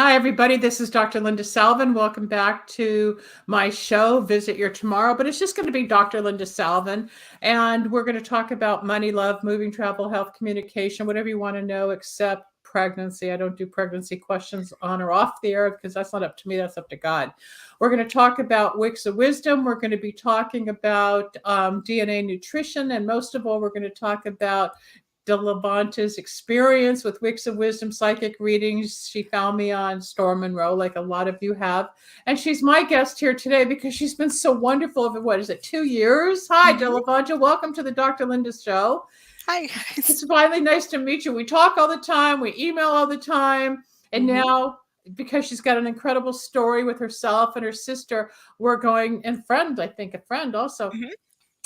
Hi, everybody. This is Dr. Linda Salvin. Welcome back to my show, Visit Your Tomorrow. But it's just going to be Dr. Linda Salvin. And we're going to talk about money, love, moving, travel, health, communication, whatever you want to know, except pregnancy. I don't do pregnancy questions on or off the air because that's not up to me. That's up to God. We're going to talk about Wicks of Wisdom. We're going to be talking about DNA nutrition. And most of all, we're going to talk about DeLaVonta's experience with Wicks of Wisdom psychic readings. She found me on Storm Monroe, like a lot of you have. And she's my guest here today because she's been so wonderful over, what is it, 2 years? Hi, DeLaVonta. Welcome to the Dr. Linda Show. Hi, guys. It's finally nice to meet you. We talk all the time. We email all the time. And now, because she's got an incredible story with herself and her sister, we're going, and friend, I think, a friend also.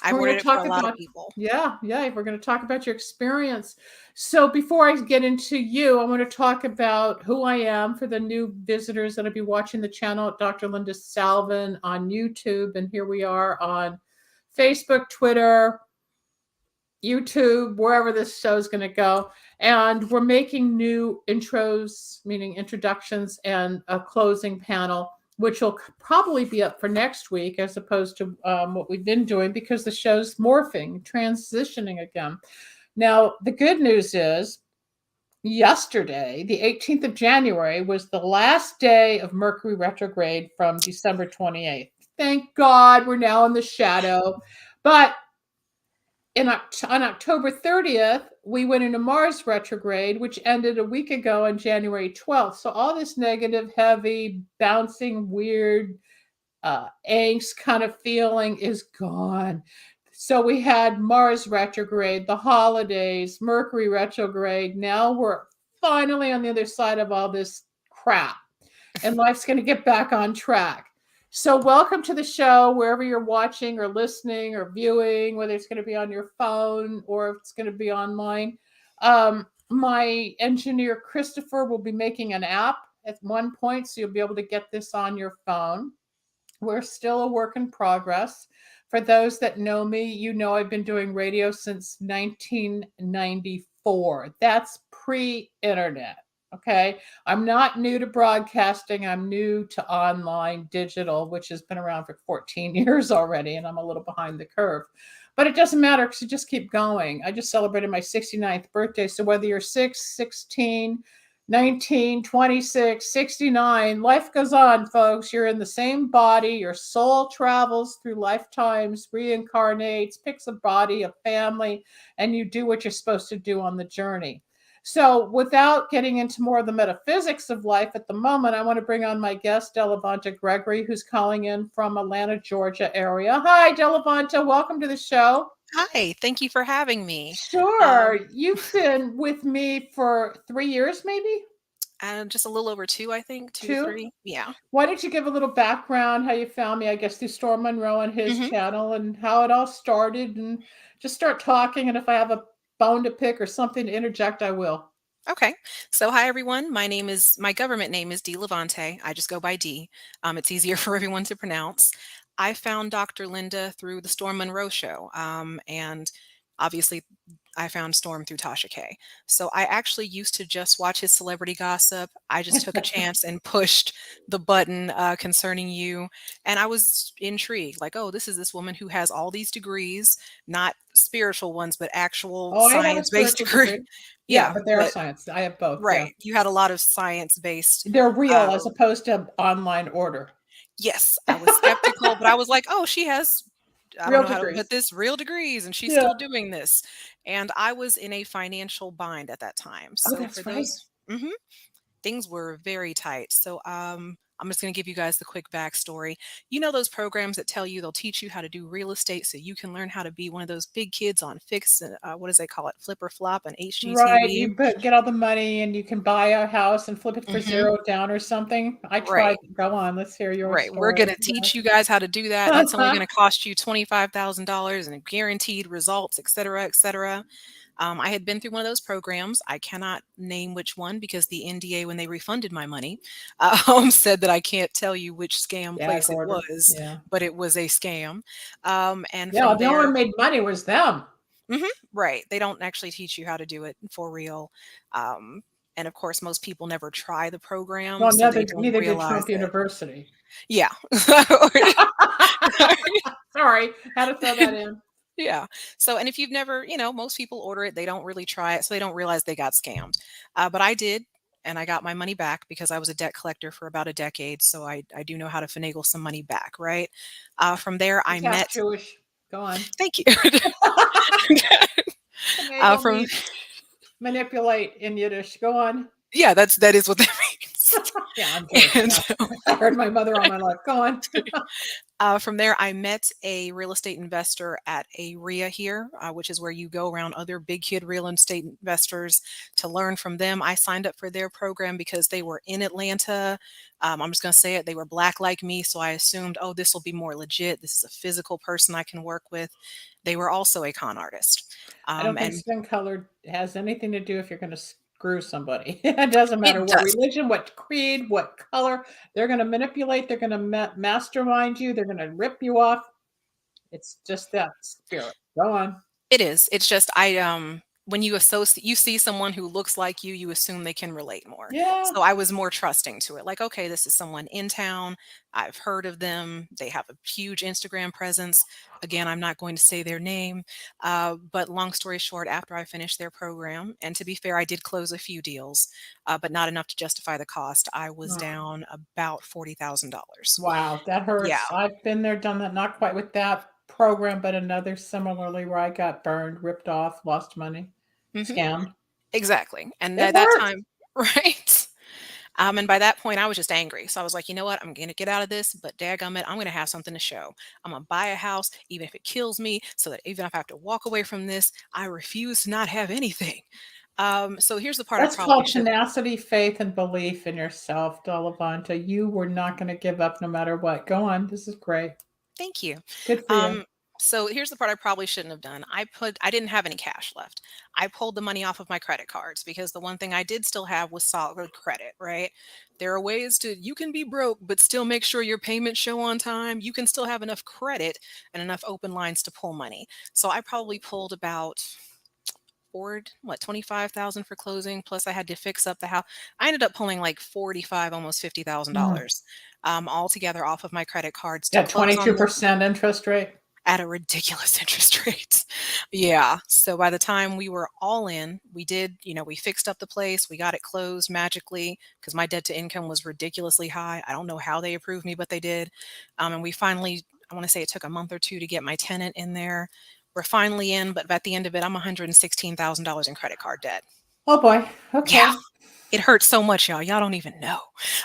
I've heard it for a lot of people. Yeah. We're going to talk about your experience. So before I get into you, I want to talk about who I am for the new visitors that'll be watching the channel at Dr. Linda Salvin on YouTube. And here we are on Facebook, Twitter, YouTube, wherever this show is going to go. And we're making new intros, meaning introductions, and a closing panel, which will probably be up for next week as opposed to what we've been doing because the show's morphing, transitioning again. Now, the good news is yesterday, the 18th of January, was the last day of Mercury retrograde from December 28th. Thank God we're now in the shadow. But on October 30th, we went into Mars retrograde, which ended a week ago on January 12th. So all this negative, heavy, bouncing, weird, angst kind of feeling is gone. So we had Mars retrograde, the holidays, Mercury retrograde. Now we're finally on the other side of all this crap, and life's going to get back on track. So welcome to the show, wherever you're watching or listening or viewing, whether it's going to be on your phone or if it's going to be online. My engineer, Christopher, will be making an app at one point, so you'll be able to get this on your phone. We're still a work in progress. For those that know me, you know I've been doing radio since 1994. That's pre-internet. Okay. I'm not new to broadcasting. I'm new to online digital, which has been around for 14 years already. And I'm a little behind the curve, but it doesn't matter because you just keep going. I just celebrated my 69th birthday. So whether you're 6, 16, 19, 26, 69, life goes on, folks. You're in the same body. Your soul travels through lifetimes, reincarnates, picks a body, a family, and you do what you're supposed to do on the journey. So without getting into more of the metaphysics of life at the moment, I want to bring on my guest, DeLaVonta Gregory, who's calling in from Atlanta, Georgia area. Hi, DeLaVonta. Welcome to the show. Hi, thank you for having me. Sure. You've been with me for 3 years, maybe? Just a little over 2, I think. 2, 3. Yeah. Why don't you give a little background, how you found me, I guess, through Storm Monroe and his channel and how it all started, and just start talking. And if I have a bone to pick or something to interject, I will. Okay. So hi, everyone. My government name is DeLaVonta. I just go by D. It's easier for everyone to pronounce. I found Dr. Linda through the Storm Monroe show. And obviously I found Storm through Tasha K. So I actually used to just watch his celebrity gossip. I just took a chance and pushed the button concerning you. And I was intrigued, like, oh, this is this woman who has all these degrees, not spiritual ones, but actual science-based degrees. Yeah, but they're science. I have both. Right. Yeah. You had a lot of science-based. They're real as opposed to online order. Yes, I was skeptical, but I was like, oh, she has I don't know how to put this, real degrees, and she's still doing this. And I was in a financial bind at that time. So that's for those, things were very tight. So I'm just going to give you guys the quick backstory. You know those programs that tell you they'll teach you how to do real estate so you can learn how to be one of those big kids on Fix, what does they call it, Flip or Flop and HGTV? Right, you get all the money and you can buy a house and flip it for zero down or something. I tried. Go on, let's hear your story. We're going to teach you guys how to do that. That's only going to cost you $25,000 and guaranteed results, et cetera, et cetera. I had been through one of those programs. I cannot name which one because the NDA, when they refunded my money, said that I can't tell you which scam place it was, but it was a scam. And the only one made money was them. Right. They don't actually teach you how to do it for real. And of course, most people never try the program, Well, so they don't neither did realize Trump it. University. Yeah. Sorry, had to throw that in. Yeah. So, and if you've never, most people order it, they don't really try it, so they don't realize they got scammed. But I did, and I got my money back because I was a debt collector for about a decade, so I do know how to finagle some money back, right? From there, I It's half met. Jewish. Go on. Thank you. Finagle From means manipulate in Yiddish. Go on. Yeah, that is what that means. Yeah, I'm Jewish. And Yeah. I heard my mother all my life. Go on. From there, I met a real estate investor at a RIA here, which is where you go around other big kid real estate investors to learn from them. I signed up for their program because they were in Atlanta. I'm just going to say it. They were Black like me, so I assumed, oh, this will be more legit. This is a physical person I can work with. They were also a con artist. I don't think And skin color has anything to do if you're going to screw somebody. It doesn't matter it what does. religion, what creed, what color. They're going to manipulate. They're going to mastermind you. They're going to rip you off. It's just that spirit. Go on. It is. It's just when you see someone who looks like you assume they can relate more. Yeah. So I was more trusting to it. Like, okay, this is someone in town. I've heard of them. They have a huge Instagram presence. Again, I'm not going to say their name. But long story short, after I finished their program, and to be fair, I did close a few deals, but not enough to justify the cost. I was down about $40,000. Wow, that Yeah. hurts. I've been there, done that, not quite with that program, but another similarly where I got burned, ripped off, lost money, Mhm. scammed. Exactly. And It at that hurts. time, right? And by that point, I was just angry. So I was like, you know what? I'm going to get out of this, but dadgummit, I'm going to have something to show. I'm going to buy a house, even if it kills me, so that even if I have to walk away from this, I refuse to not have anything. So here's the part I That's probably called should. tenacity, faith, and belief in yourself, DeLaVonta. You were not going to give up no matter what. Go on. This is great. Thank you. Good for you. So here's the part I probably shouldn't have done. I didn't have any cash left. I pulled the money off of my credit cards because the one thing I did still have was solid credit, right? There are ways you can be broke, but still make sure your payments show on time. You can still have enough credit and enough open lines to pull money. So I probably pulled about 25,000 for closing. Plus I had to fix up the house. I ended up pulling like 45, almost $50,000 all together off of my credit cards to At close on the 22% interest rate. at a ridiculous interest rate. Yeah. So by the time we were all in, we did, we fixed up the place, we got it closed magically because my debt to income was ridiculously high. I don't know how they approved me, but they did. And we finally, I want to say it took a month or two to get my tenant in there. We're finally in, but at the end of it, I'm $116,000 in credit card debt. Oh boy. Okay. Yeah. It hurts so much, y'all. Y'all don't even know.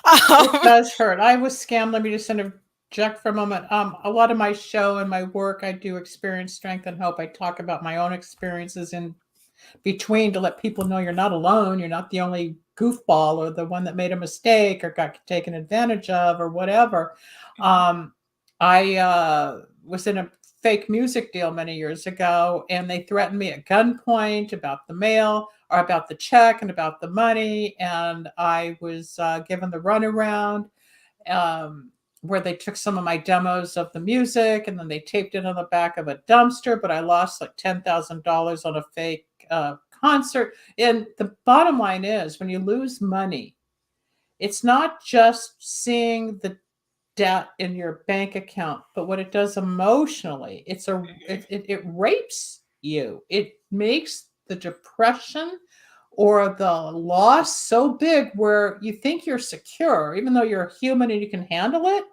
It does hurt. I was scammed. Let me just interject for a moment. A lot of my show and my work, I do experience, strength, and hope. I talk about my own experiences in between to let people know you're not alone. You're not the only goofball or the one that made a mistake or got taken advantage of or whatever. I was in a fake music deal many years ago, and they threatened me at gunpoint about the mail or about the check and about the money. And I was given the runaround where they took some of my demos of the music and then they taped it on the back of a dumpster. But I lost like $10,000 on a fake concert. And the bottom line is when you lose money, it's not just seeing the debt in your bank account, but what it does emotionally, it rapes you. It makes the depression or the loss so big where you think you're secure, even though you're human and you can handle it.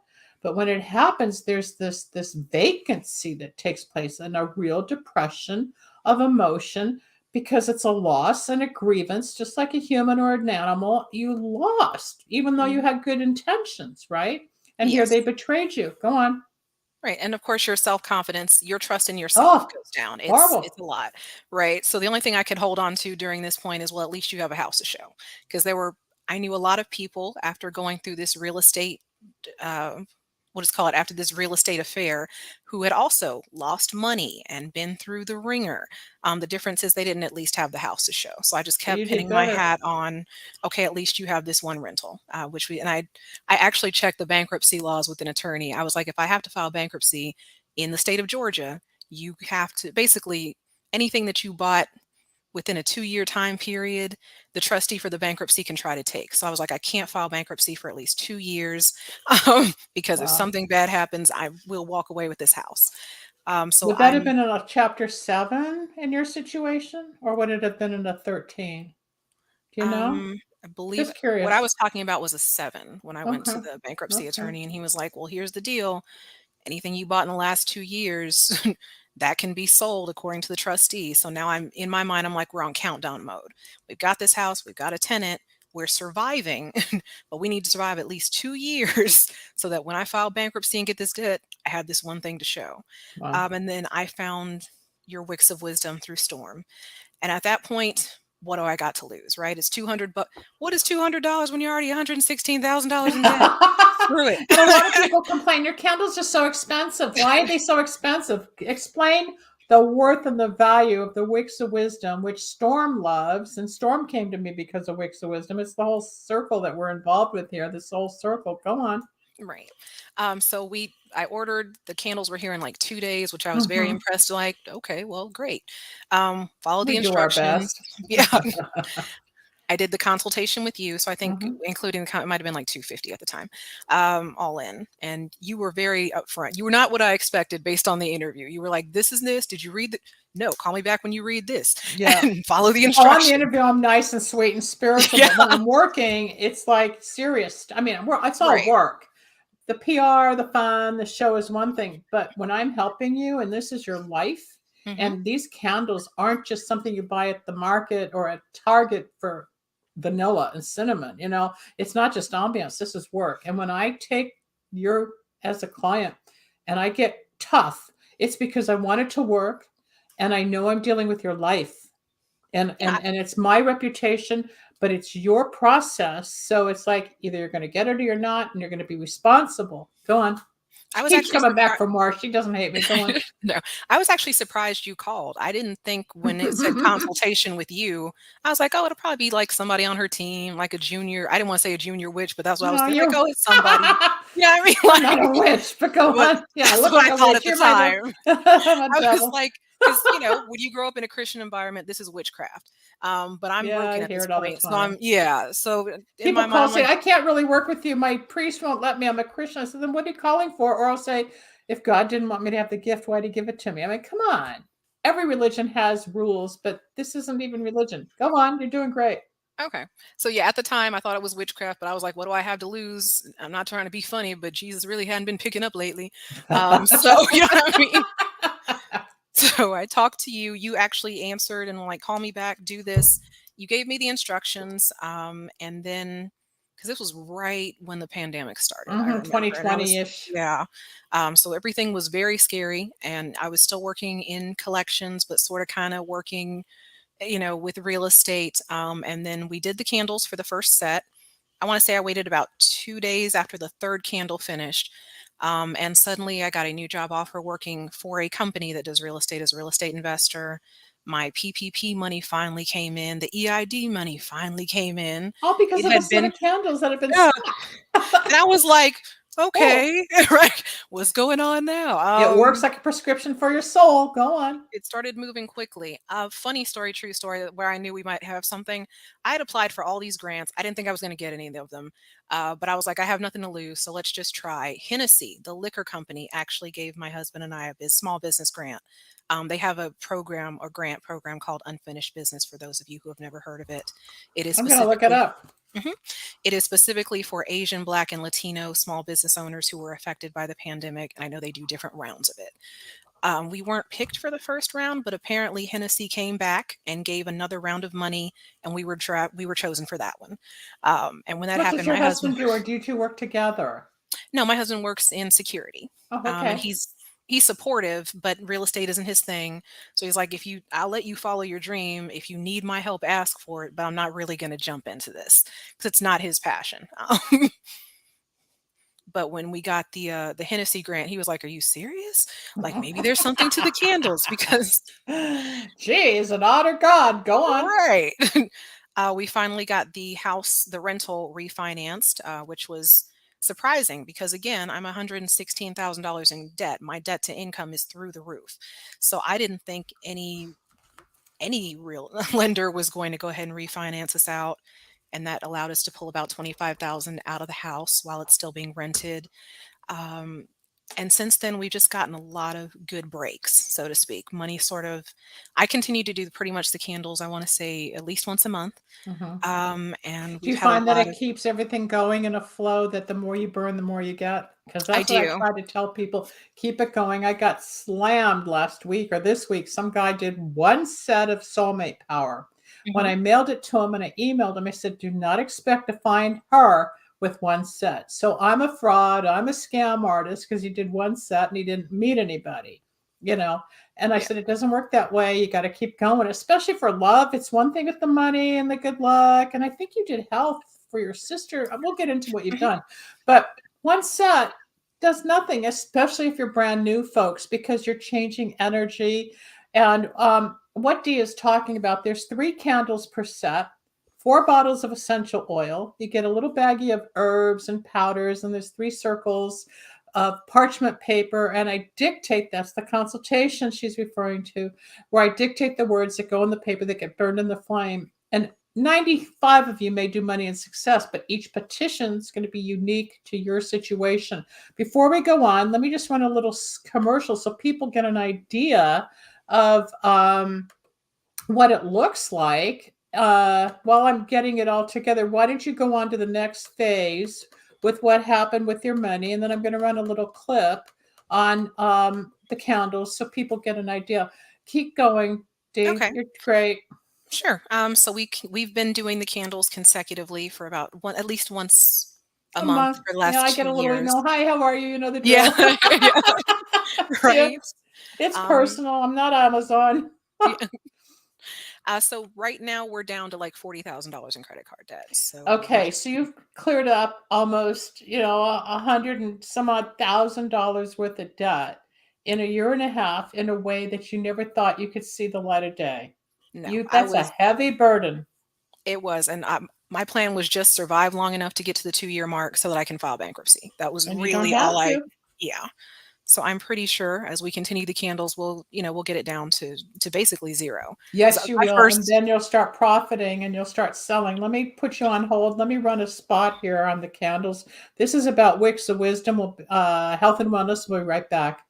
But when it happens, there's this vacancy that takes place and a real depression of emotion because it's a loss and a grievance, just like a human or an animal. You lost, even though you had good intentions, right? And here Yes. they betrayed you. Go on. Right. And of course, your self-confidence, your trust in yourself Oh, goes down. It's horrible. a lot. Right. So the only thing I could hold on to during this point is, well, at least you have a house to show. Because I knew a lot of people after going through this real estate, uh, what is called after this real estate affair, who had also lost money and been through the ringer. The difference is they didn't at least have the house to show. So I just You kept did pinning my better. hat on, okay, at least you have this one rental, I actually checked the bankruptcy laws with an attorney. I was like, if I have to file bankruptcy in the state of Georgia, you have to basically anything that you bought within a 2-year time period, the trustee for the bankruptcy can try to take. So I was like, I can't file bankruptcy for at least 2 years because if Wow. something bad happens, I will walk away with this house. So Would that have been in a chapter 7 in your situation, or would it have been in a 13? Do you know? I believe Just what I curious. was talking about was a 7 when I went to Okay. the bankruptcy Okay. attorney, and he was like, well, here's the deal. Anything you bought in the last 2 years, that can be sold according to the trustee. So now in my mind, I'm like, we're on countdown mode. We've got this house, we've got a tenant, we're surviving, but we need to survive at least 2 years so that when I file bankruptcy and get this debt, I have this one thing to show. Wow. And then I found your Wicks of Wisdom through Storm. And at that point, what do I got to lose, right? It's 200 but what is $200 when you're already $116,000 in debt? Screw it. And a lot of people complain your candles are so expensive. Why are they so expensive? Explain the worth and the value of the Wicks of Wisdom, which Storm loves. And Storm came to me because of Wicks of Wisdom. It's the whole circle that we're involved with here, this whole circle. Go on. Right. So I ordered, the candles were here in like 2 days, which I was very Mhm. impressed. Like, okay, well, great. Follow the We do our instructions. best. Yeah. I did the consultation with you. So I think Mhm. including it might have been like 250 at the time, all in. And you were very upfront. You were not what I expected based on the interview. You were like, this is this. Did you read the No, call me back when you read this. Yeah. And follow the Oh, on the instructions. interview, I'm nice and sweet and spiritual, Yeah. but when I'm working, it's like serious. I mean, it's all Right. work. The PR, the fun, the show is one thing, but when I'm helping you and this is your life, Hmm. and these candles aren't just something you buy at the market or at Target for vanilla and cinnamon, it's not just ambiance, this is work. And when I take your as a client and I get tough, it's because I want it to work and I know I'm dealing with your life and Yeah. and it's my reputation, but it's your process. So it's like either you're going to get it or you're not, and you're going to be responsible. Go on. I She was keeps actually coming back surprised. for more. She doesn't hate me. Go on. No, I was actually surprised you called. I didn't think when it said consultation with you, I was like, oh, it'll probably be like somebody on her team, like a junior. I didn't want to say a junior witch, but that's what I was No, thinking. Like, you're oh, it's somebody. Yeah, I mean, you're not a like, witch, but go but on. Yeah, I that's look what like I a thought witch. at the You're my time. I'm a I was devil. like, because when you grow up in a Christian environment, this is witchcraft. But I'm Yeah, broken I at hear this it all the point, so time. So in People my mind, call I'm say, like, I can't really work with you. My priest won't let me. I'm a Christian. I said, then what are you calling for? Or I'll say, if God didn't want me to have the gift, why'd he give it to me? I mean, come on. Every religion has rules, but this isn't even religion. Go on. You're doing great. okay. So yeah, at the time I thought it was witchcraft, but I was like, what do I have to lose? I'm not trying to be funny, but Jesus really hadn't been picking up lately. So you know what I mean? So I talked to you. You actually answered and like, call me back, do this. You gave me the instructions. And then because this was right when the pandemic started, I remember. And I was, 2020-ish. yeah. So everything was very scary. And I was still working in collections, but sort of kind of working, with real estate. And then we did the candles for the first set. I want to say I waited about 2 days after the third candle finished. And suddenly I got a new job offer working for a company that does real estate as a real estate investor. My PPP money finally came in. The EID money finally came in. All because It of a had set been, of candles that have been yeah. stuck. And I was like, Oh, okay, right. What's going on now? it works like a prescription for your soul. Go on. It started moving quickly. Funny story, true story, where I knew we might have something. I had applied for all these grants. I didn't think I was going to get any of them, but I was like, I have nothing to lose, so let's just try. Hennessy, the liquor company, actually gave my husband and I a small business grant. They have a program or grant program called Unfinished Business. For those of you who have never heard of it, it is I'm going to look it specifically. up. Mhm. It is specifically for Asian, Black, and Latino small business owners who were affected by the pandemic, and I know they do different rounds of it. We weren't picked for the first round, but apparently Hennessy came back and gave another round of money, and we were chosen for that one. And when that What does happened, your my husband husband do, or do you two work together? no, my husband works in security, Oh, and okay. he's supportive, but real estate isn't his thing. So he's like, I'll let you follow your dream. If you need my help, ask for it. But I'm not really going to jump into this because it's not his passion. But when we got the Hennessy grant, he was like, "Are you serious? Like maybe there's something to the candles because." Jeez, an honor God. Go on. Right. We finally got the rental refinanced, which was surprising because again, I'm $116,000 in debt. My debt to income is through the roof. So I didn't think any any real lender was going to go ahead and refinance us out. And that allowed us to pull about 25,000 out of the house while it's still being rented. Um, and since then, we've just gotten a lot of good breaks, so to speak. Money sort of, I continue to do pretty much the candles, I want to say at least once a month. Mhm. And Do we've you had a find that lot it of, keeps everything going in a flow, that the more you burn, the more you get? Because I that's what I do. try to tell people, keep it going. I got slammed last week or this week. Some guy did one set of soulmate power. When Mhm. I mailed it to him and I emailed him, I said, do not expect to find her with one set. So I'm a fraud. I'm a scam artist because he did one set and he didn't meet anybody, you know. And I Yeah. said, it doesn't work that way. You got to keep going, especially for love. It's one thing with the money and the good luck. And I think you did health for your sister. We'll get into what you've Mhm. done. But one set does nothing, especially if you're brand new, folks, because you're changing energy. And what Dee is talking about, there's 3 candles per set, 4 bottles of essential oil. You get a little baggie of herbs and powders, and there's 3 circles of parchment paper, and I dictate, that's the consultation she's referring to, where I dictate the words that go in the paper that get burned in the flame. And 95 of you may do money and success, but each petition is going to be unique to your situation. Before we go on, let me just run a little commercial so people get an idea of what it looks like. While I'm getting it all together, why don't you go on to the next phase with what happened with your money? And then I'm going to run a little clip on the candles so people get an idea. Keep going, Dee. Okay. You're great. Sure. So we've been doing the candles consecutively for about at least once a A month month. for the Yeah, last I get 2 a little years. email. Hi, how are you? You know the Yeah. drill. Yeah. Right. Tips. It's Um, personal. I'm not Amazon. yeah. So right now we're down to like $40,000 in credit card debt. So we Okay, just, so you've cleared up almost, a hundred and some odd $1,000 worth of debt in a year and a half in a way that you never thought you could see the light of day. no, That's a heavy burden. it was, and my plan was just survive long enough to get to the 2-year mark so that I can file bankruptcy. That was And you don't really have all to. yeah. So I'm pretty sure as we continue the candles, we'll get it down to basically zero. Because Yes, you my will. And first, then you'll start profiting and you'll start selling. Let me put you on hold. Let me run a spot here on the candles. This is about Wicks of Wisdom, health and wellness. We'll be right back.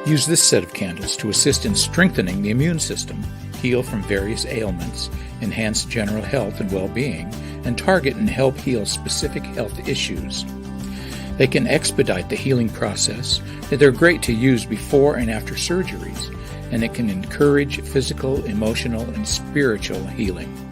Use this set of candles to assist in strengthening the immune system, heal from various ailments, enhance general health and well-being, and target and help heal specific health issues. They can expedite the healing process. They're great to use before and after surgeries, and it can encourage physical, emotional, and spiritual healing.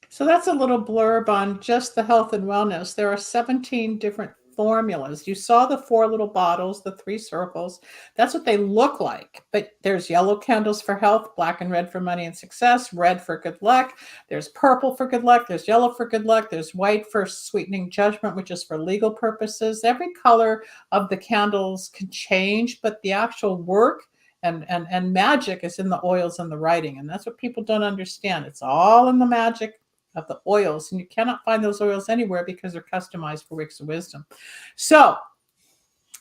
So that's a little blurb on just the health and wellness. There are 17 different formulas. You saw the 4 little bottles, the 3 circles. That's what they look like. But there's yellow candles for health, black and red for money and success, red for good luck. There's purple for good luck. There's yellow for good luck. There's white for sweetening judgment, which is for legal purposes. Every color of the candles can change, but the actual work and magic is in the oils and the writing. And that's what people don't understand. It's all in the magic of the oils, and you cannot find those oils anywhere because they're customized for Wicks of Wisdom. So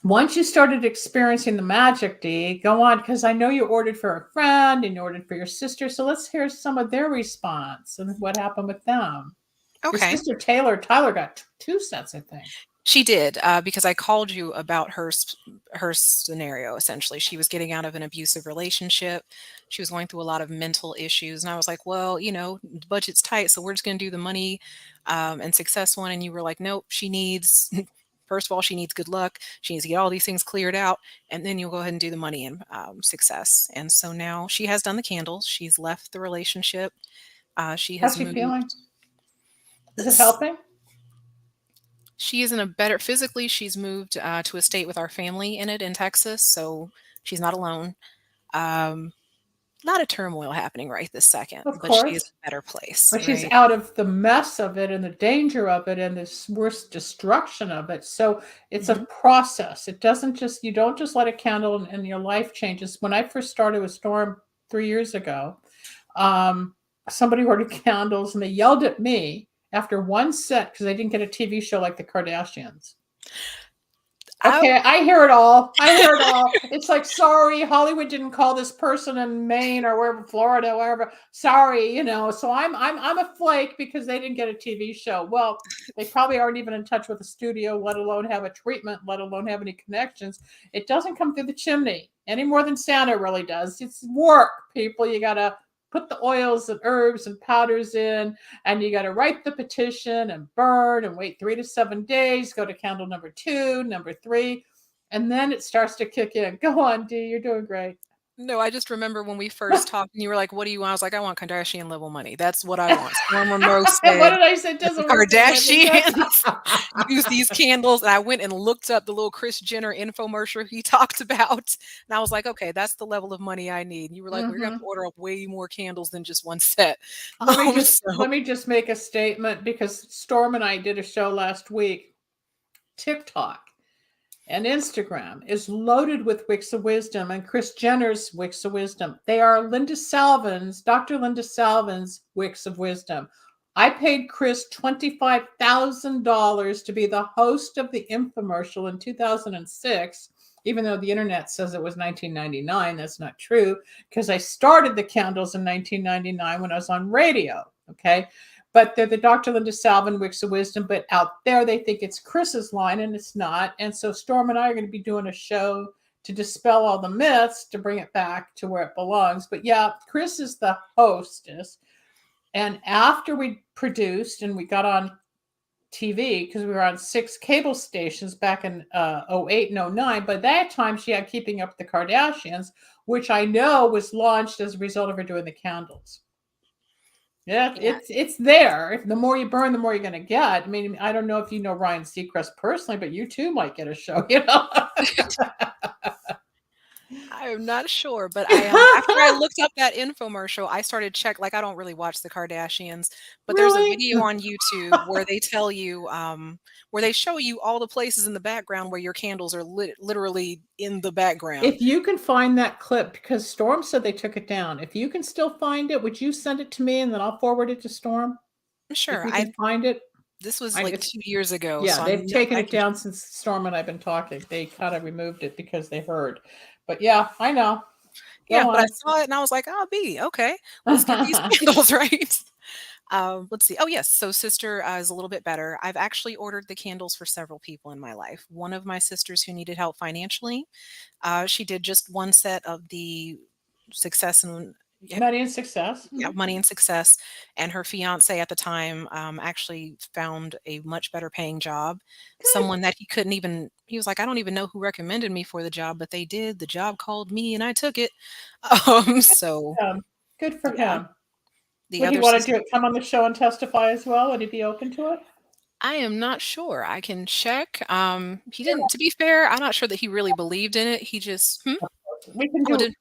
once you started experiencing the magic, Dee, go on, because I know you ordered for a friend and you ordered for your sister. So let's hear some of their response and what happened with them. Your okay. sister Tyler got 2 sets, I think. She did, because I called you about her scenario, essentially. She was getting out of an abusive relationship. She was going through a lot of mental issues, and I was like, "Well, the budget's tight, so we're just gonna do the money, and success one." And you were like, "Nope, she needs first of all, she needs good luck. She needs to get all these things cleared out, and then you'll go ahead and do the money and, success." And so now she has done the candles. She's left the relationship. She How's has she feeling? moved. Is it helping? She is in a better physically. She's moved to a state with our family in it in Texas, so she's not alone. Um, a lot of turmoil happening right this second, Of but she is course. in a better place, But she's right? out of the mess of it and the danger of it and this worst destruction of it. So it's a Hmm. process. It doesn't just, you don't just light a candle and your life changes. When I first started with Storm 3 years ago, um, somebody ordered candles and they yelled at me after one set because they didn't get a TV show like the Kardashians. I Okay, I hear it all. I hear it all. It's like, sorry, Hollywood didn't call this person in Maine or wherever, Florida, wherever. Sorry, So I'm a flake because they didn't get a TV show. Well, they probably aren't even in touch with the studio, let alone have a treatment, let alone have any connections. It doesn't come through the chimney any more than Santa really does. It's work, people. You gotta put the oils and herbs and powders in, and you got to write the petition and burn and wait 3 to 7 days, go to candle number 2, number 3, and then it starts to kick in. Go on, Dee, you're doing great. No, I just remember when we first talked and you were like, "What do you want?" I was like, "I want Kardashian level money. That's what I want." Storm Monroe What said did I say? It that the doesn't work that way. Kardashians use these candles, and I went and looked up the little Kris Jenner infomercial he talked about, and I was like, "Okay, that's the level of money I need." And you were like, "We're gonna have to order up way more candles than just one set." So Let me just make a statement because Storm and I did a show last week. TikTok and Instagram is loaded with Wicks of Wisdom and Kris Jenner's Wicks of Wisdom. They are Dr. Linda Salvin's Wicks of Wisdom. I paid Kris $25,000 to be the host of the infomercial in 2006, even though the internet says it was 1999. That's not true because I started the candles in 1999 when I was on radio. Okay. But they're the Dr. Linda Salvin Wicks of Wisdom, but out there they think it's Chris's line and it's not. And so Storm and I are going to be doing a show to dispel all the myths, to bring it back to where it belongs. But yeah, Kris is the hostess. And after we produced and we got on TV, because we were on 6 cable stations back in 08 and 09, by that time she had Keeping Up with the Kardashians, which I know was launched as a result of her doing the candles. Yeah, it's there. The more you burn, the more you're going to get. I mean, I don't know if you know Ryan Seacrest personally, but you too might get a show, I am not sure, but I after I looked up that infomercial, I started I don't really watch the Kardashians, but there's a Really? video on YouTube where they tell you, where they show you all the places in the background where your candles are literally in the background. If you can find that clip, because Storm said they took it down. If you can still find it, would you send it to me and then I'll forward it to Storm? Sure, If you can find it. this was like 2 years ago, Yeah, so they've taken it down since Storm and I've been talking. They kind of removed it because they heard. But yeah, I know. Yeah, but I saw it and I was like, "Oh, B, okay, let's get these candles right." Let's see. Oh, yes. So sister is a little bit better. I've actually ordered the candles for several people in my life. One of my sisters who needed help financially, she did just one set of the success and Money and Success. yeah, Money and Success, and her fiance at the time actually found a much better paying job. Good. Someone that he was like, I don't even know who recommended me for the job, but they did. The job called me and I took it. So good for yeah. him. The Would other he want to sister, come on the show and testify as well? Would he be open to it? I am not sure. I can check. He didn't, to be fair, I'm not sure that he really believed in it. He just, We can do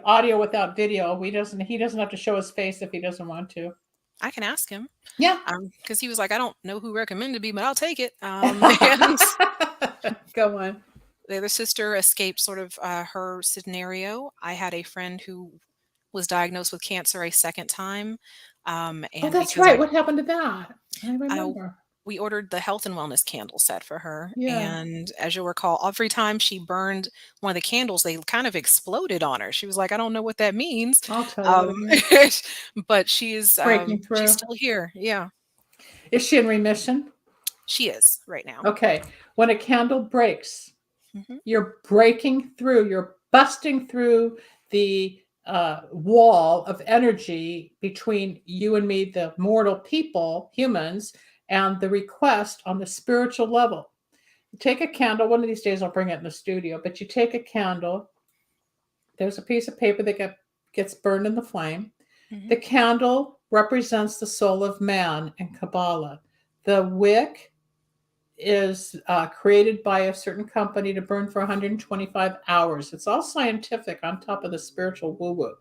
audio without video. He doesn't have to show his face if he doesn't want to. I can ask him. Yeah. Because he was like, I don't know who recommended me, but I'll take it. Go on. The other sister escaped sort of her scenario. I had a friend who was diagnosed with cancer a second time. And that's right. What happened to that? I remember. We ordered the health and wellness candle set for her. Yeah. And as you'll recall, every time she burned one of the candles, they kind of exploded on her. She was like, I don't know what that means. I'll tell you. But she's breaking through. She's still here. Yeah. Is she in remission? She is right now. Okay. When a candle breaks, you're breaking through, you're busting through the wall of energy between you and me, the mortal people, humans, and the request on the spiritual level. You take a candle. One of these days I'll bring it in the studio, but you take a candle. There's a piece of paper that gets burned in the flame. The candle represents the soul of man in Kabbalah. The wick is created by a certain company to burn for 125 hours. It's all scientific on top of the spiritual woo-woo.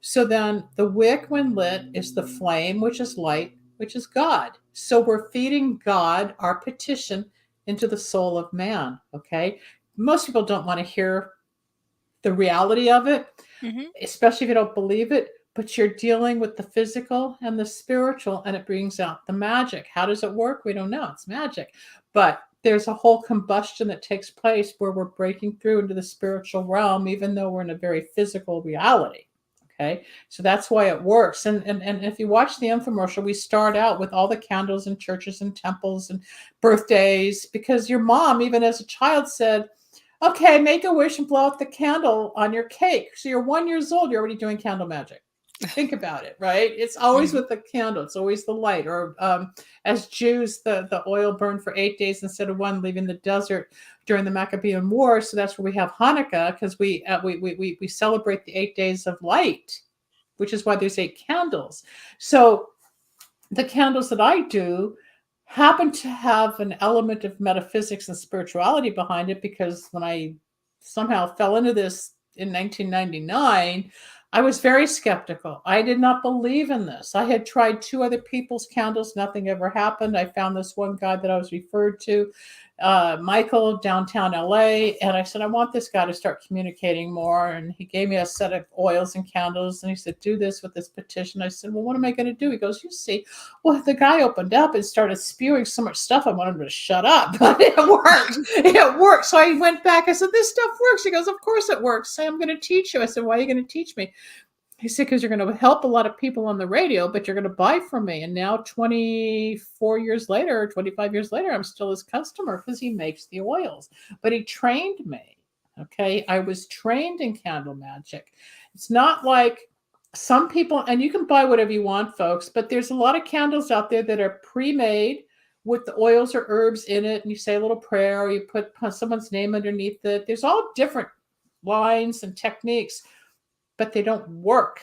So then the wick, when lit, is the flame, which is light, which is God. So we're feeding God our petition into the soul of man. Okay. Most people don't want to hear the reality of it, especially if you don't believe it, but you're dealing with the physical and the spiritual, and it brings out the magic. How does it work? We don't know. It's magic. But there's a whole combustion that takes place where we're breaking through into the spiritual realm, even though we're in a very physical reality. Okay, so that's why it works. And if you watch the infomercial, we start out with all the candles in churches and temples and birthdays, because your mom, even as a child, said, okay, make a wish and blow out the candle on your cake. So you're 1 year old, you're already doing candle magic. Think about it, right? It's always with the candle. It's always the light. Or as Jews, the oil burned for 8 days instead of one, leaving the desert during the Maccabean War. So that's where we have Hanukkah, because we celebrate the 8 days of light, which is why there's 8 candles. So the candles that I do happen to have an element of metaphysics and spirituality behind it, because when I somehow fell into this in 1999, I was very skeptical. I did not believe in this. I had tried 2 other people's candles. Nothing ever happened. I found this one guy that I was referred to, Michael, downtown LA. And I said, I want this guy to start communicating more. And he gave me a set of oils and candles. And he said, do this with this petition. I said, well, what am I going to do? He goes, you see. Well, the guy opened up and started spewing so much stuff. I wanted him to shut up, but it worked. It worked. So I went back. I said, this stuff works. He goes, of course it works. So I'm going to teach you. I said, why are you going to teach me? He said, because you're going to help a lot of people on the radio, but you're going to buy from me. And now 24 years later, 25 years later, I'm still his customer, because he makes the oils. But he trained me. Okay. I was trained in candle magic. It's not like some people, and you can buy whatever you want, folks, but there's a lot of candles out there that are pre-made with the oils or herbs in it. And you say a little prayer, or you put someone's name underneath it. There's all different lines and techniques, but they don't work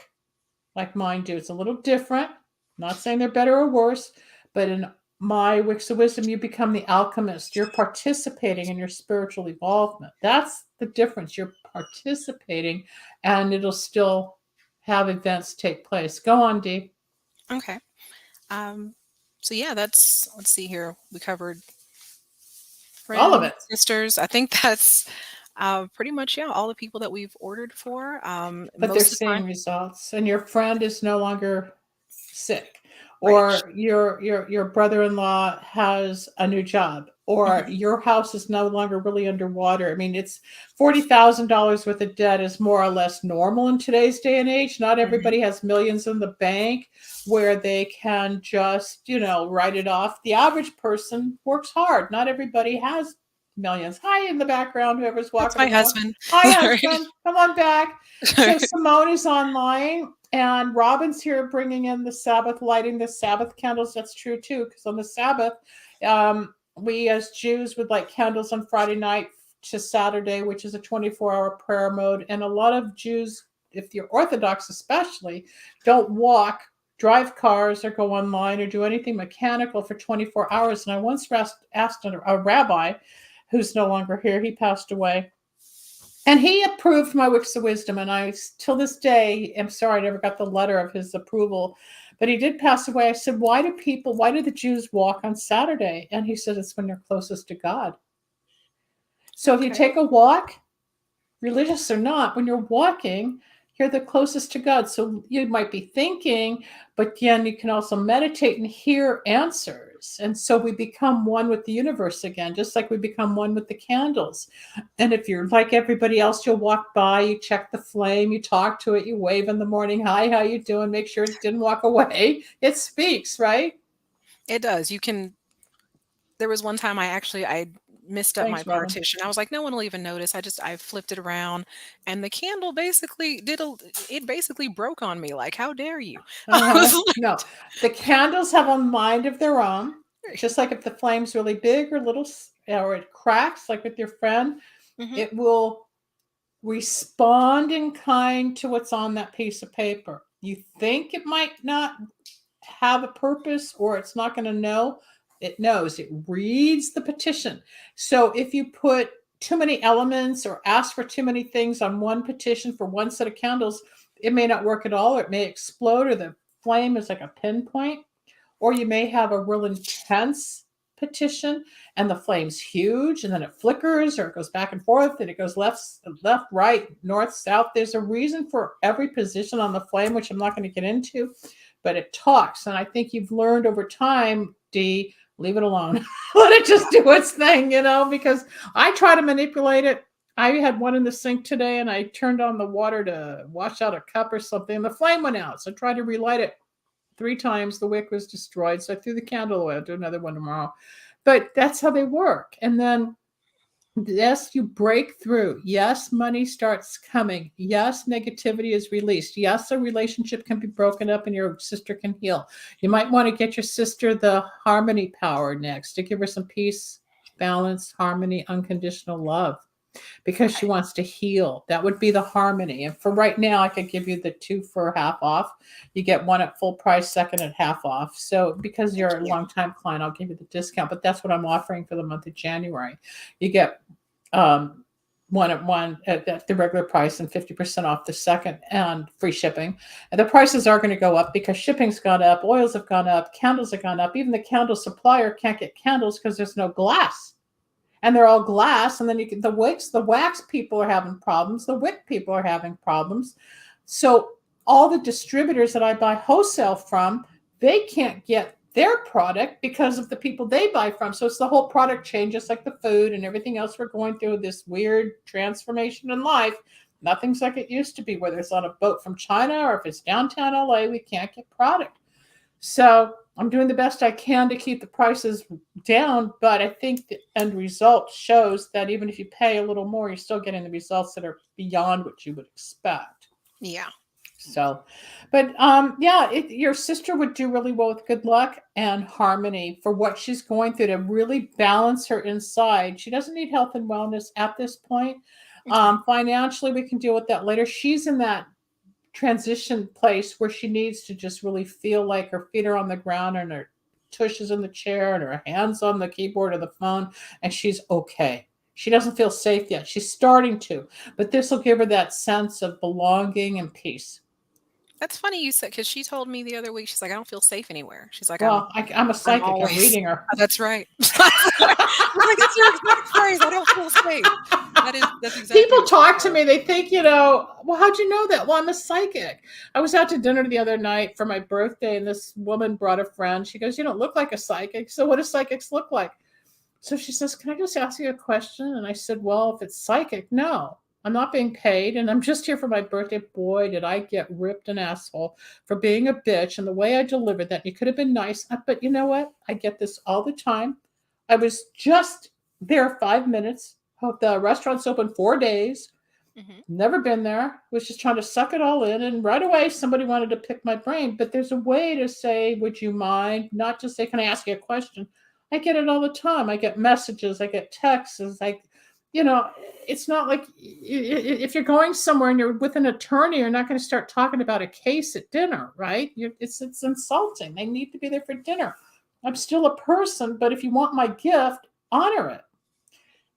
like mine do. It's a little different. I'm not saying they're better or worse, but in my Wicks of Wisdom, you become the alchemist. You're participating in your spiritual evolvement. That's the difference. You're participating, and it'll still have events take place. Go on, Dee. Okay. So yeah, let's see here. We covered friends, all of it. Sisters. I think that's pretty much, yeah, all the people that we've ordered for. But they're seeing results, and your friend is no longer sick, or right. your brother-in-law has a new job, or your house is no longer really underwater. I mean, it's $40,000 worth of debt is more or less normal in today's day and age. Not everybody has millions in the bank where they can just, write it off. The average person works hard. Not everybody has millions. Hi in the background, whoever's walking. That's my husband. Hi, husband. Come on back. So Simone is online, and Robin's here bringing in the Sabbath, lighting the Sabbath candles. That's true too, because on the Sabbath, we as Jews would light candles on Friday night to Saturday, which is a 24-hour prayer mode. And a lot of Jews, if you're Orthodox especially, don't walk, drive cars, or go online, or do anything mechanical for 24 hours. And I once asked a rabbi, who's no longer here, he passed away, and he approved my Wicks of Wisdom. And I, till this day, am sorry I never got the letter of his approval, but he did pass away. I said, why do the Jews walk on Saturday? And he said, it's when they're closest to God. So if you take a walk, religious or not, when you're walking, you're the closest to God. So you might be thinking, but again, you can also meditate and hear answers. And so we become one with the universe again, just like we become one with the candles. And if you're like everybody else, you'll walk by, you check the flame, you talk to it, you wave in the morning, hi, how you doing? Make sure it didn't walk away. It speaks, right? It does. There was one time I messed up my partition. I was like, no one will even notice. I flipped it around, and the candle basically basically broke on me. Like, how dare you? No, the candles have a mind of their own. Just like if the flame's really big or little, or it cracks, like with your friend, it will respond in kind to what's on that piece of paper. You think it might not have a purpose, or it's not going to know. It knows. It reads the petition. So if you put too many elements or ask for too many things on one petition for one set of candles, it may not work at all, or it may explode, or the flame is like a pinpoint, or you may have a real intense petition and the flame's huge, and then it flickers, or it goes back and forth, and it goes left, right, north, south. There's a reason for every position on the flame, which I'm not going to get into, but it talks. And I think you've learned over time, Dee, leave it alone. Let it just do its thing, because I try to manipulate it. I had one in the sink today, and I turned on the water to wash out a cup or something, and the flame went out. So I tried to relight it 3 times. The wick was destroyed. So I threw the candle away. I'll do another one tomorrow. But that's how they work. And then, yes, you break through. Yes, money starts coming. Yes, negativity is released. Yes, a relationship can be broken up and your sister can heal. You might want to get your sister the harmony power next to give her some peace, balance, harmony, unconditional love, because she wants to heal. That would be the harmony. And for right now, I could give you the 2 for half off. You get one at full price, second at half off. So because you're a long-time client, I'll give you the discount, but that's what I'm offering for the month of January. You get one at one at the regular price and 50% off the second, and free shipping. And the prices are going to go up because shipping's gone up, oils have gone up, candles have gone up. Even the candle supplier can't get candles because there's no glass. And they're all glass. And then you get the wax people are having problems. The wick people are having problems. So all the distributors that I buy wholesale from, they can't get their product because of the people they buy from. So it's the whole product chain, just like the food and everything else. We're going through this weird transformation in life. Nothing's like it used to be, whether it's on a boat from China or if it's downtown LA, we can't get product. So I'm doing the best I can to keep the prices down, but I think the end result shows that even if you pay a little more, you're still getting the results that are beyond what you would expect. Yeah. So, but your sister would do really well with good luck and harmony for what she's going through to really balance her inside. She doesn't need health and wellness at this point. Financially, we can deal with that later. She's in that transition place where she needs to just really feel like her feet are on the ground and her tush is in the chair and her hands on the keyboard or the phone, and she's okay. She doesn't feel safe yet. She's starting to, but this will give her that sense of belonging and peace. That's funny you said, because she told me the other week, she's like, I don't feel safe anywhere. She's like, well, I'm a psychic. I'm reading her. That's right. Like, that's your exact phrase. I don't feel safe. That's exactly. People talk to me. They think, well, how'd you know that? Well, I'm a psychic. I was out to dinner the other night for my birthday, and this woman brought a friend. She goes, you don't look like a psychic. So what do psychics look like? So she says, can I just ask you a question? And I said, well, if it's psychic, no. I'm not being paid, and I'm just here for my birthday. Boy, did I get ripped an asshole for being a bitch and the way I delivered that. You could have been nice, but you know what? I get this all the time. I was just there 5 minutes. The restaurant's open 4 days. Mm-hmm. Never been there. Was just trying to suck it all in, and right away somebody wanted to pick my brain. But there's a way to say, would you mind? Not just say, can I ask you a question? I get it all the time. I get messages. I get texts. It's not like if you're going somewhere and you're with an attorney, you're not going to start talking about a case at dinner, right? It's insulting. They need to be there for dinner. I'm still a person, but if you want my gift, honor it.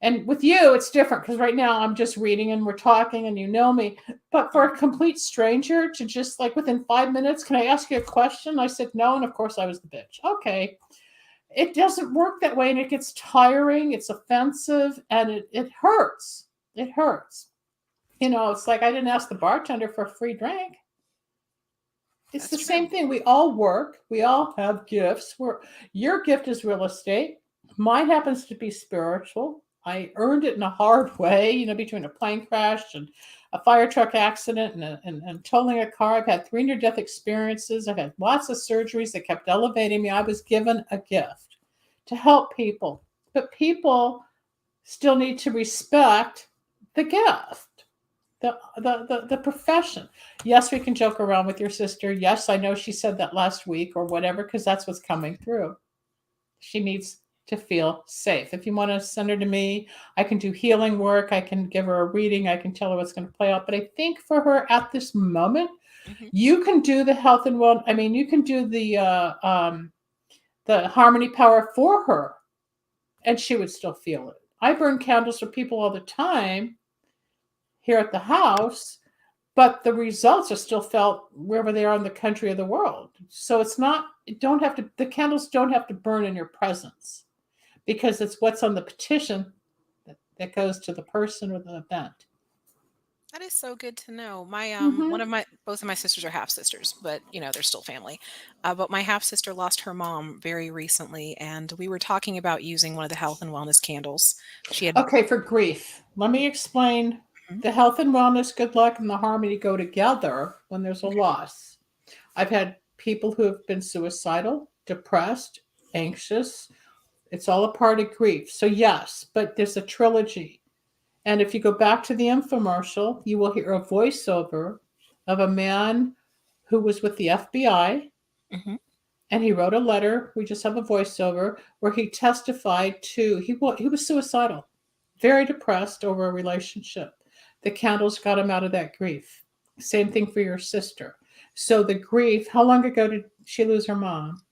And with you, it's different because right now I'm just reading and we're talking and you know me. But for a complete stranger to just like within 5 minutes, can I ask you a question? I said no, and of course I was the bitch. Okay. It doesn't work that way, and it gets tiring. It's offensive, and it hurts. It hurts. It's like I didn't ask the bartender for a free drink. It's the same thing. We all work. We all have gifts. Your gift is real estate. Mine happens to be spiritual. I earned it in a hard way, between a plane crash and a fire truck accident and totaling a car. I've had 3 near-death experiences. I've had lots of surgeries that kept elevating me. I was given a gift to help people. But people still need to respect the gift, the profession. Yes, we can joke around with your sister. Yes, I know she said that last week or whatever, because that's what's coming through. She needs to feel safe. If you want to send her to me, I can do healing work. I can give her a reading. I can tell her what's going to play out. But I think for her at this moment, you can do the health and wellness. I mean, you can do the the harmony power for her, and she would still feel it. I burn candles for people all the time here at the house, but the results are still felt wherever they are in the country or the world. So it's not, the candles don't have to burn in your presence, because it's what's on the petition that goes to the person or the event. That is so good to know. My Mm-hmm. both of my sisters are half sisters, but they're still family. But my half sister lost her mom very recently, and we were talking about using one of the health and wellness candles. She had. Okay, for grief, let me explain. Mhm, The health and wellness, good luck, and the harmony go together when there's a loss. I've had people who have been suicidal, depressed, anxious. It's all a part of grief. So, yes, but there's a trilogy. And if you go back to the infomercial, you will hear a voiceover of a man who was with the FBI, mhm. and he wrote a letter. We just have a voiceover where he testified to, he was suicidal, very depressed over a relationship. The candles got him out of that grief. Same thing for your sister. So the grief, how long ago did she lose her mom?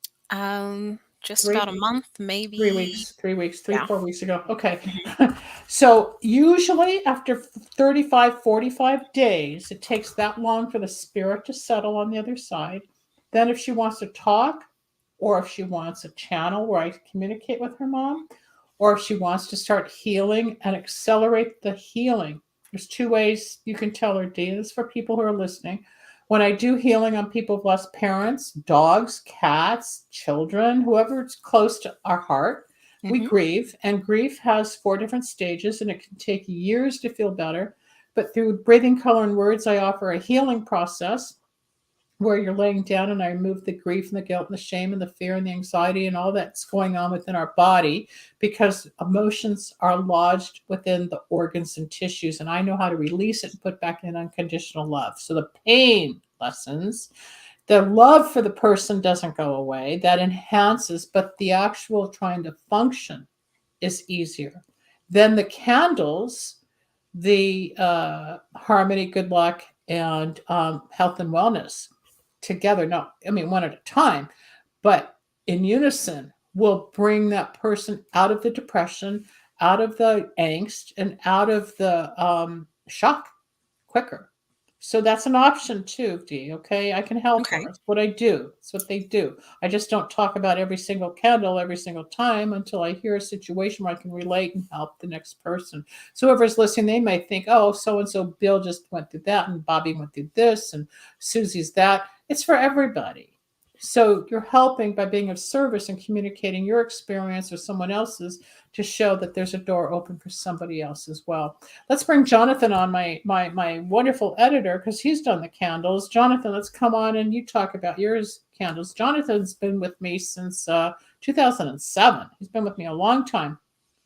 Just about a Three? month, maybe. 3 weeks, Yeah. 4 weeks ago. Okay. Mhm. So usually after 35, 45 days, it takes that long for the spirit to settle on the other side. Then if she wants to talk, or if she wants a channel where I communicate with her mom, or if she wants to start healing and accelerate the healing. There's 2 ways you can tell her, Dee. This is for people who are listening. When I do healing on people who've lost parents, dogs, cats, children, whoever it's close to our heart, we Mhm. grieve. And grief has 4 different stages, and it can take years to feel better. But through breathing, color, and words, I offer a healing process where you're laying down, and I remove the grief and the guilt and the shame and the fear and the anxiety and all that's going on within our body, because emotions are lodged within the organs and tissues, and I know how to release it and put back in unconditional love. So the pain lessens, the love for the person doesn't go away, that enhances, but the actual trying to function is easier. Then the candles, the harmony, good luck, and health and wellness together, not, I mean, one at a time, but in unison, will bring that person out of the depression, out of the angst, and out of the shock quicker. So that's an option too, Dee. Okay, I can help her. Okay. It's what I do. It's what they do. I just don't talk about every single candle every single time until I hear a situation where I can relate and help the next person. So whoever's listening, they might think, oh, so and so Bill just went through that, and Bobby went through this, and Susie's that. It's for everybody. So you're helping by being of service and communicating your experience or someone else's to show that there's a door open for somebody else as well. Let's bring Jonathan on, my wonderful editor, because he's done the candles. Jonathan, let's come on and you talk about yours candles. Jonathan's been with me since 2007. He's been with me a long time.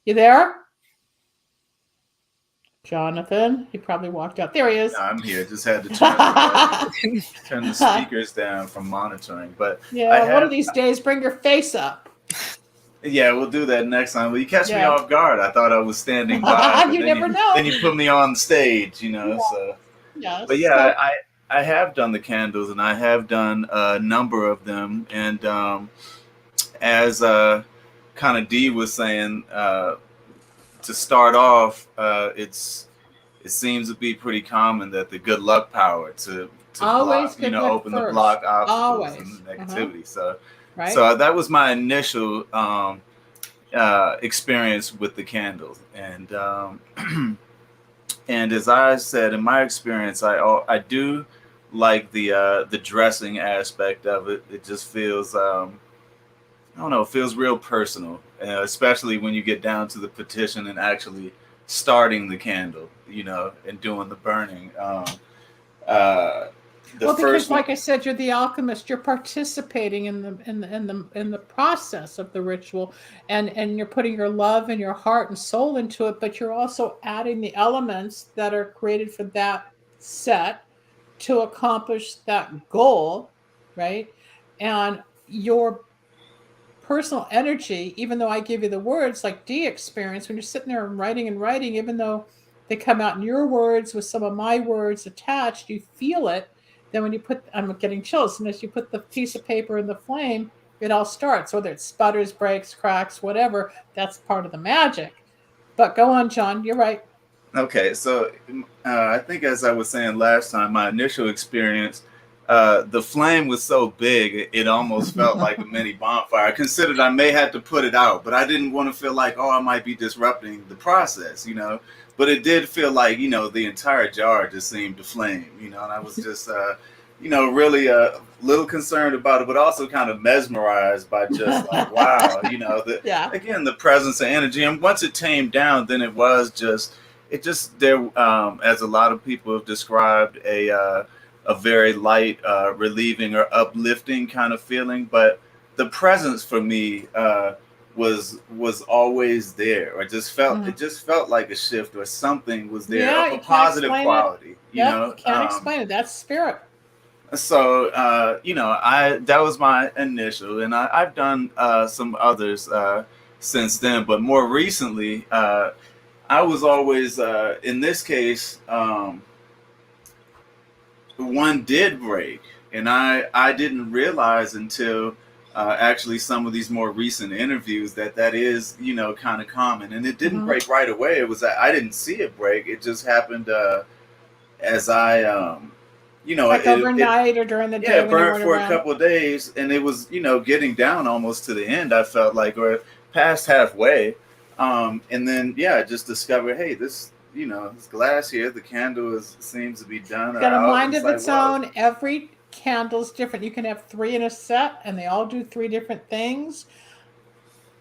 You there? Jonathan, he probably walked out. There he is. No, I'm here. Just had to turn the speakers down from monitoring. But yeah, one of these days, bring your face up. Yeah, we'll do that next time. Well, you catch me off guard. I thought I was standing by. You never know. Then you put me on stage, Yeah. So. Yes. But yeah, I have done the candles, and I have done a number of them. And as kind of Dee was saying, to start off, it seems to be pretty common that the good luck power to always block, open first. the block obstacles Always. and negativity. So, right. So that was my initial experience with the candles, and and as I said, in my experience, I do like the dressing aspect of it. It just feels I don't know, it feels real personal, especially when you get down to the petition and actually starting the candle, and doing the burning. Because, like I said, you're the alchemist. You're participating in the process of the ritual, and you're putting your love and your heart and soul into it. But you're also adding the elements that are created for that set to accomplish that goal, right? And your personal energy, even though I give you the words, like Dee experience, when you're sitting there and writing, even though they come out in your words with some of my words attached, you feel it. Then when you I'm getting chills, and as you put the piece of paper in the flame, it all starts, whether it sputters, breaks, cracks, whatever. That's part of the magic. But go on, John. You're right. Okay, so I think as I was saying last time, my initial experience, the flame was so big, it almost felt like a mini bonfire. I considered I may have to put it out, but I didn't want to feel like, oh, I might be disrupting the process, you know. But it did feel like, you know, the entire jar just seemed to flame, you know, and I was just, you know, really a little concerned about it, but also kind of mesmerized by just like, wow, you know, again, the presence of energy. And once it tamed down, then it was just, there, as a lot of people have described, a very light, relieving or uplifting kind of feeling. But the presence for me was always there, or it just felt like a shift or something was there of a positive quality. You know, you can't explain it. That's spirit. So you know, that was my initial, and I've done some others since then, but more recently. I was always, in this case, one did break, and I didn't realize until actually some of these more recent interviews that is, you know, kind of common. And it didn't break right away. It was, I didn't see it break. It just happened as I, you know, like overnight or during the day. Yeah, it burned for a couple of days, and it was, you know, getting down almost to the end, I felt like, or past halfway. And then, yeah, I just discovered, hey, this, you know, this glass here, the candle seems to be done. It's got a mind of its own. Every candle's different. You can have 3 in a set, and they all do 3 different things.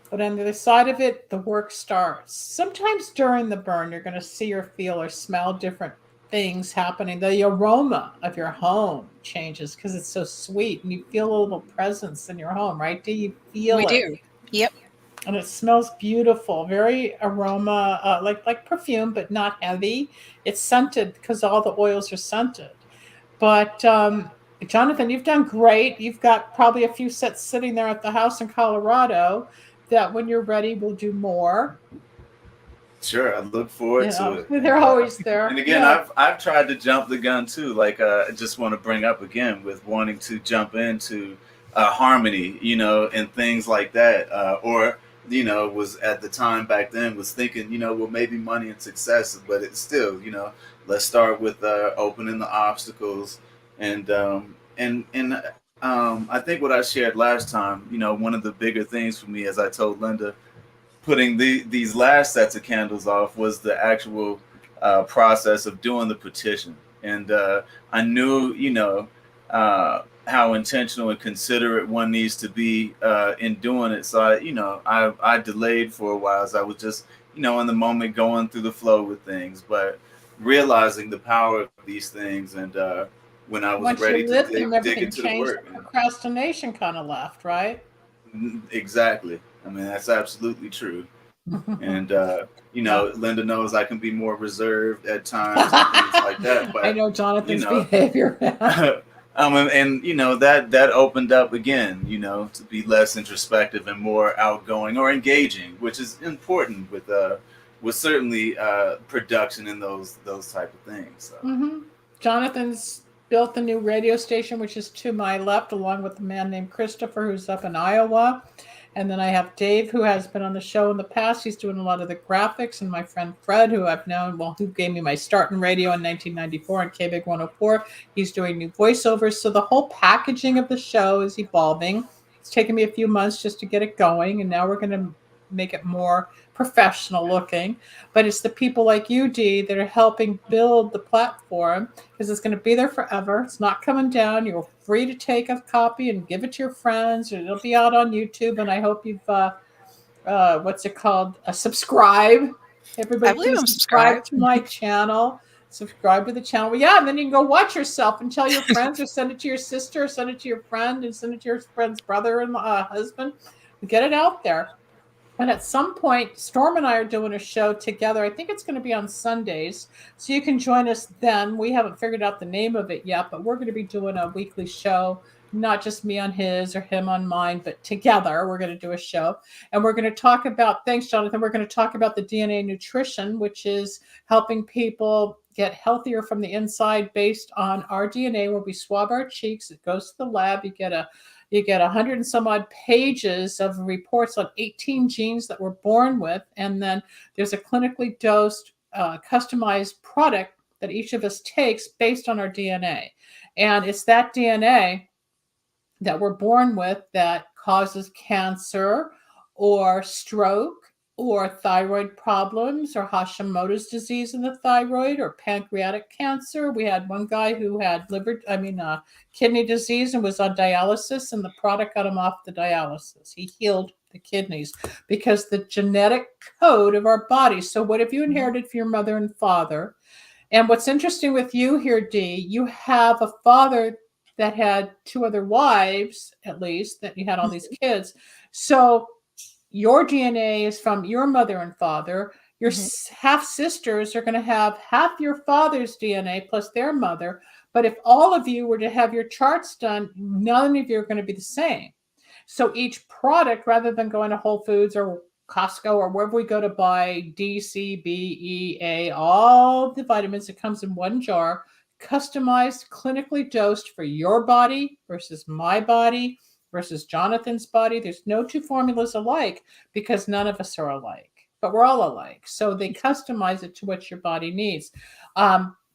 But on the other side of it, the work starts. Sometimes during the burn, you're going to see or feel or smell different things happening. The aroma of your home changes because it's so sweet, and you feel a little presence in your home, right? Do you feel it? We do. Yep. And it smells beautiful, very aroma, like perfume, but not heavy. It's scented because all the oils are scented. But Jonathan, you've done great. You've got probably a few sets sitting there at the house in Colorado that when you're ready, we'll do more. Sure, I look forward to it. They're always there. And again, I've tried to jump the gun too. Like I just want to bring up again with wanting to jump into harmony, you know, and things like that, or you know, was at the time back then was thinking, you know, well, maybe money and success, but it's still, you know, let's start with opening the obstacles. And I think what I shared last time, you know, one of the bigger things for me, as I told Linda, putting these last sets of candles off was the actual process of doing the petition. And I knew, you know, how intentional and considerate one needs to be in doing it. So I delayed for a while as I was just, you know, in the moment going through the flow with things, but realizing the power of these things. And when I was once ready to dig into the work, procrastination kind of left, right? Exactly. I mean, that's absolutely true. And you know, Linda knows I can be more reserved at times and things like that. But I know Jonathan's behavior. And you know, that opened up again, you know, to be less introspective and more outgoing or engaging, which is important with certainly production and those type of things. So. Jonathan's built the new radio station, which is to my left, along with a man named Christopher, who's up in Iowa. And then I have Dave, who has been on the show in the past. He's doing a lot of the graphics. And my friend Fred, who I've known, who gave me my start in radio in 1994 on KBIG 104. He's doing new voiceovers. So the whole packaging of the show is evolving. It's taken me a few months just to get it going. And now we're going to make it more professional looking. But it's the people like you, Dee, that are helping build the platform, because it's going to be there forever. It's not coming down. You're free to take a copy and give it to your friends. It'll be out on YouTube. And I hope you've, what's it called? Subscribe. Everybody please subscribe to my channel. Subscribe to the channel. Well, yeah, and then you can go watch yourself and tell your friends, or send it to your sister, or send it to your friend, and send it to your friend's brother and husband. Get it out there. And at some point, Storm and I are doing a show together. I think it's going to be on Sundays. So you can join us then. We haven't figured out the name of it yet, but we're going to be doing a weekly show, not just me on his or him on mine, but together we're going to do a show. And we're going to talk about, thanks, Jonathan, we're going to talk about the DNA nutrition, which is helping people get healthier from the inside based on our DNA. Where we swab our cheeks, it goes to the lab. You get 100 and some odd pages of reports on 18 genes that we're born with, and then there's a clinically dosed, customized product that each of us takes based on our DNA. And it's that DNA that we're born with that causes cancer or stroke or thyroid problems or Hashimoto's disease in the thyroid or pancreatic cancer. We had one guy who had kidney disease and was on dialysis, and the product got him off the dialysis. He healed the kidneys because the genetic code of our body. So what have you inherited from your mother and father? And what's interesting with you here, Dee, you have a father that had 2 other wives, at least, that you had all these kids. So your DNA is from your mother and father. Your half sisters are going to have half your father's DNA plus their mother. But if all of you were to have your charts done, none of you are going to be the same. So each product, rather than going to Whole Foods or Costco or wherever we go to buy D, C, B, E, A, all the vitamins, it comes in one jar, customized, clinically dosed for your body versus my body versus Jonathan's body. There's no 2 formulas alike because none of us are alike, but we're all alike. So they customize it to what your body needs.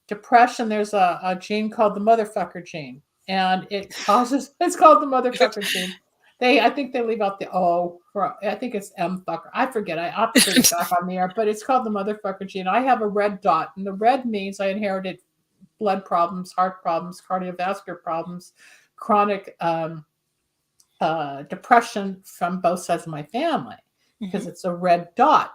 Depression, there's a gene called the motherfucker gene, and it's called the motherfucker gene. I think they leave out the O. I think it's M fucker. I forget. I have to put it back on the air, but it's called the motherfucker gene. I have a red dot, and the red means I inherited blood problems, heart problems, cardiovascular problems, chronic depression from both sides of my family because it's a red dot.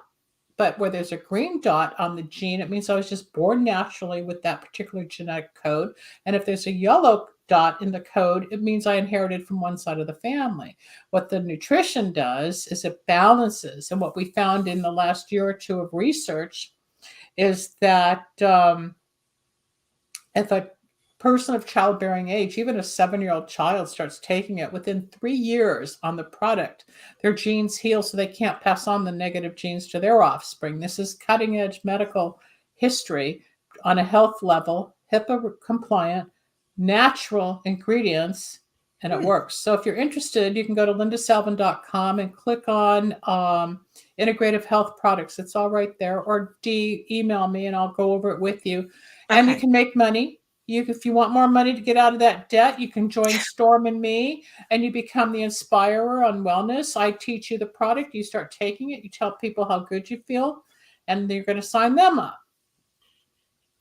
But where there's a green dot on the gene, it means I was just born naturally with that particular genetic code. And if there's a yellow dot in the code, it means I inherited from one side of the family. What the nutrition does is it balances. And what we found in the last year or 2 of research is that if a person of childbearing age, even a 7-year-old child, starts taking it within 3 years on the product, their genes heal so they can't pass on the negative genes to their offspring. This is cutting edge medical history on a health level, HIPAA compliant, natural ingredients, and it works. So if you're interested, you can go to lindasalvin.com and click on integrative health products. It's all right there. Or email me and I'll go over it with you. And you can make money. If you want more money to get out of that debt, you can join Storm and me, and you become the inspirer on wellness. I teach you the product. You start taking it. You tell people how good you feel, and you're going to sign them up.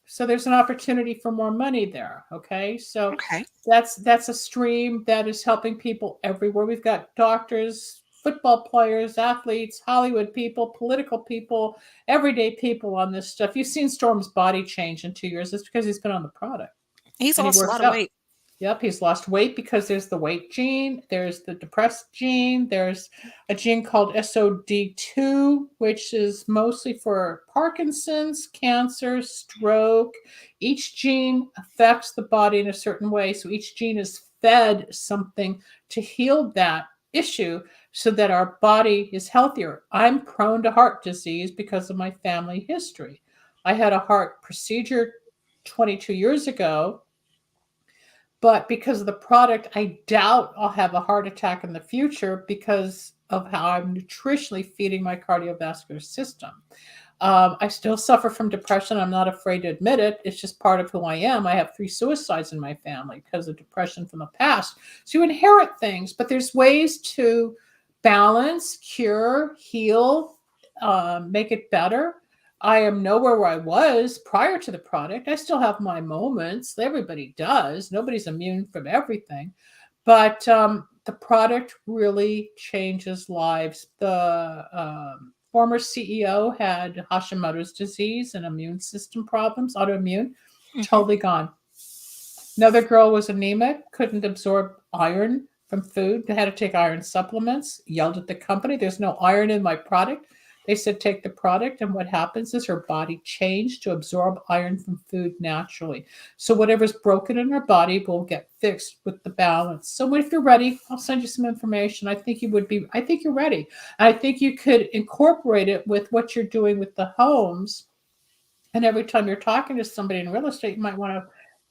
So there's an opportunity for more money there. Okay. So that's a stream that is helping people everywhere. We've got doctors, football players, athletes, Hollywood people, political people, everyday people on this stuff. You've seen Storm's body change in 2 years. It's because he's been on the product. He's lost a lot of weight. Yep, he's lost weight because there's the weight gene, there's the depressed gene, there's a gene called SOD2, which is mostly for Parkinson's, cancer, stroke. Each gene affects the body in a certain way. So each gene is fed something to heal that issue so that our body is healthier. I'm prone to heart disease because of my family history. I had a heart procedure 22 years ago, but because of the product, I doubt I'll have a heart attack in the future because of how I'm nutritionally feeding my cardiovascular system. I still suffer from depression. I'm not afraid to admit it. It's just part of who I am. I have 3 suicides in my family because of depression from the past. So you inherit things, but there's ways to balance, cure, heal, make it better. I am nowhere where I was prior to the product. I still have my moments. Everybody does. Nobody's immune from everything. But the product really changes lives. The former CEO had Hashimoto's disease and immune system problems, autoimmune, totally gone. Another girl was anemic, couldn't absorb iron from food. They had to take iron supplements, yelled at the company. There's no iron in my product. They said, take the product. And what happens is her body changed to absorb iron from food naturally. So whatever's broken in her body will get fixed with the balance. So if you're ready, I'll send you some information. I think you're ready. And I think you could incorporate it with what you're doing with the homes And every time you're talking to somebody in real estate, you might want to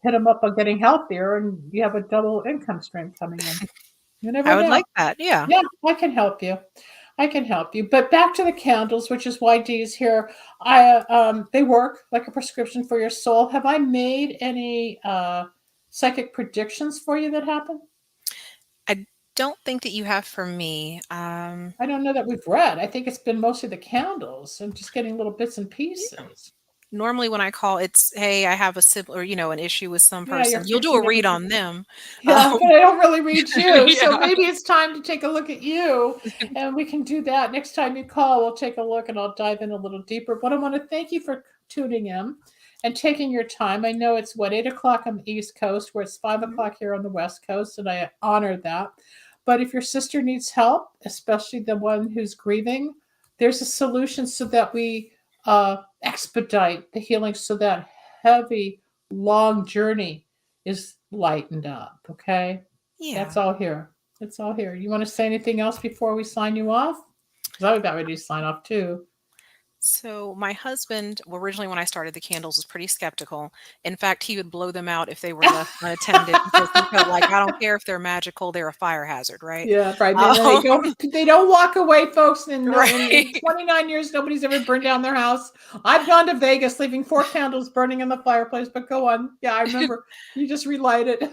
hit them up on getting healthier, and you have a double income stream coming in. You never I would know. like that. Yeah. Yeah, I can help you. I can help you. But back to the candles, which is why Dee is here. They work like a prescription for your soul. Have I made any psychic predictions for you that happen? I don't think that you have for me. I don't know that we've read. I think it's been mostly the candles and just getting little bits and pieces. Normally when I call, it's, hey, I have a sibling or, an issue with some Yeah, you're person. You'll do a fixing read everything. on them. Yeah, but I don't really read you. So Yeah. maybe it's time to take a look at you, and we can do that. Next time you call, we'll take a look and I'll dive in a little deeper. But I want to thank you for tuning in and taking your time. I know it's 8 o'clock on the East Coast, where it's 5 o'clock here on the West Coast, and I honor that. But if your sister needs help, especially the one who's grieving, there's a solution so that we expedite the healing, so that heavy, long journey is lightened up. Okay. Yeah. That's all here. It's all here. You want to say anything else before we sign you off? Because I was about ready to sign off too. So my husband, originally when I started the candles, was pretty skeptical. In fact, he would blow them out if they were left unattended because he felt like, I don't care if they're magical, they're a fire hazard, right? Yeah, right. They don't walk away, folks. In Right. 29 years, nobody's ever burned down their house. I've gone to Vegas, leaving 4 candles burning in the fireplace. But go on. Yeah, I remember you just relight it.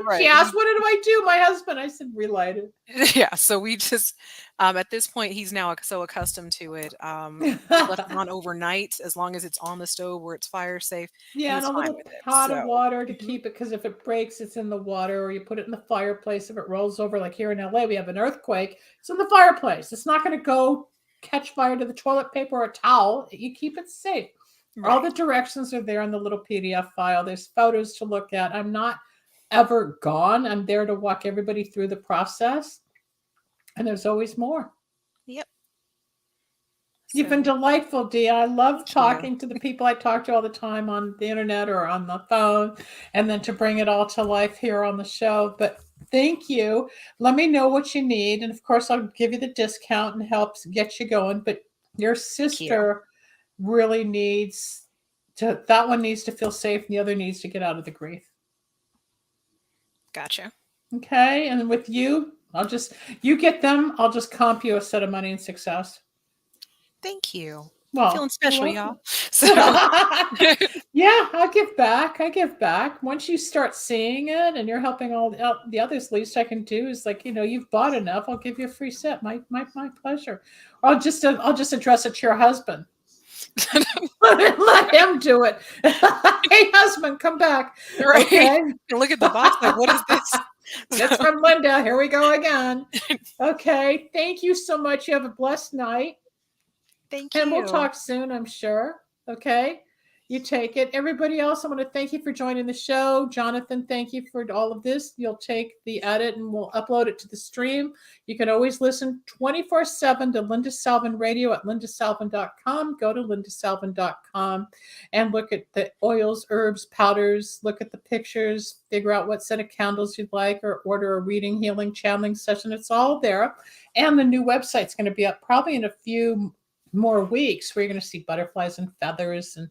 Right. She asked, "What did I do?" My husband. I said, "Relight it." Yeah. So we just, at this point, he's now so accustomed to it. Left it on overnight, as long as it's on the stove where it's fire safe. Yeah, He's and a fine little with it. pot of So, water to mhm. keep it, because if it breaks, it's in the water, or you put it in the fireplace. If it rolls over, like here in LA, we have an earthquake. It's in the fireplace. It's not going to go catch fire to the toilet paper or a towel. You keep it safe. All the Right. directions are there in the little PDF file. There's photos to look at. I'm not ever gone. I'm there to walk everybody through the process. And there's always more. Yep. You've been So, delightful, Dee. I love thank you. talking to the people I talk to all the time on the internet or on the phone, and then to bring it all to life here on the show. But thank you. Let me know what you need. And of course, I'll give you the discount and helps get you going. But your Thank you. sister really needs to, that one needs to feel safe, and the other needs to get out of the grief. Gotcha. Okay. And with you, you get them, I'll just comp you a set of money and success. Thank you. Well, Feeling special, you're y'all. welcome. So, Yeah, I give back. Once you start seeing it and you're helping all the others, least I can do is, like, you've bought enough, I'll give you a free set. My pleasure. Or I'll just address it to your husband. Let him do it. Hey, husband, come back. right. Okay. Look at the box. Like, what is this? That's from Linda. Here we go again. Okay. Thank you so much. You have a blessed night. Thank And we'll you. talk soon, I'm sure. Okay. You take it. Everybody else, I want to thank you for joining the show. Jonathan, thank you for all of this. You'll take the edit and we'll upload it to the stream. You can always listen 24/7 to Linda Salvin Radio at lindasalvin.com. Go to lindasalvin.com and look at the oils, herbs, powders, look at the pictures, figure out what set of candles you'd like, or order a reading, healing, channeling session. It's all there. And the new website's going to be up probably in a few more weeks, where you're going to see butterflies and feathers and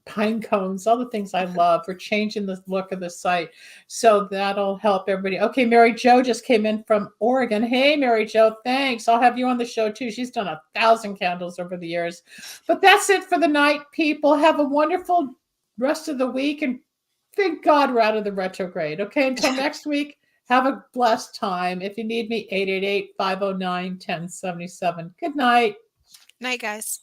pine cones, all the things I love. We're changing the look of the site, so that'll help everybody. Okay, Mary Jo just came in from Oregon. Hey, Mary Jo, thanks. I'll have you on the show too. She's done 1,000 candles over the years. But that's it for the night, people. Have a wonderful rest of the week, and thank God we're out of the retrograde. Okay, until next week, have a blessed time. If you need me, 888-509-1077. Good night. Night, guys.